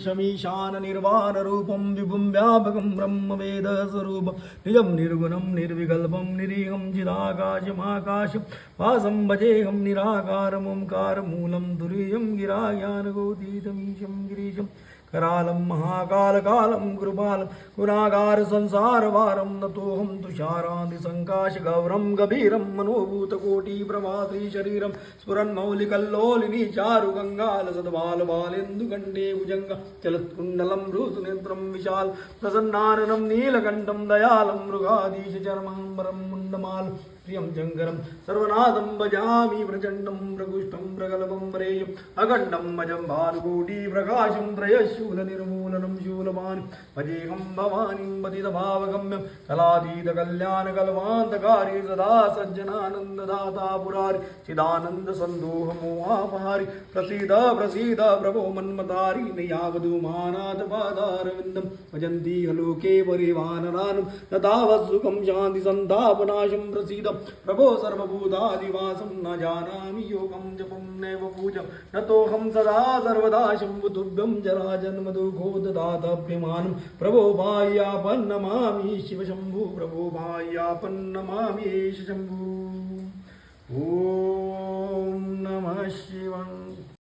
शमीशान निर्वाण रूपं विभुं व्यापकं ब्रह्मवेद स्वरूपं निजं निर्गुणं निर्विकल्पं निरीहं चिदाकाशमाकाशं वासं भजेऽहं निराकारम् ओंकारमूलं तुरीयं गिराज्ञानगोतीतमीशं गिरीशं करालं महाकालकालं कृपालं गुणागार संसारवारं नतोऽहं तुषारादिसङ्काशगौरं गभीरं मनोभूतकोटिप्रभात्री शरीरं स्फुरन्मौलिकल्लोलिनी चारुगङ्गालसद्बालबालेन्दुकण्ठे भुजङ्ग चलत्कुण्डलं भ्रूसुनेत्रं विशाल प्रसन्नाननं नीलकण्ठं दयालं मृगाधीशचर्माम्बरं मुण्डमाल प्रियं शङ्करं सर्वनाथं भजामि प्रचण्डं प्रकुष्ठं प्रगल्भं वरेयम् अखण्डं भजं भानुकोटिप्रकाशं त्रयशूलनिर्मूलनं शूलपानि भजेऽहं भवानीं पतितभावगम्यं कलातीतकल्याणकल्पान्तकारी सदा सज्जनानन्ददाता पुरारि चिदानन्दसन्दोहमोहापहारि प्रसीद प्रसीद प्रभो मन्मतारि नयावधूमानाथपादारविन्दं भजन्ति लोके परिवाननानं न तावत् सुखं शान्तिसन्तापनाशं प्रसीद प्रभो सर्वभूतादिवासं न जानामि योगं जपं नैव पूजं नतोऽहं सदा सर्वदा शम्भुतुभ्यं जराजन्मदुःखोददातभ्यमानं प्रभो बाह्यापन्नमामि शिवशम्भु प्रभो बाह्यापन्नमामि शम्भु ॐ नमः शिवाय।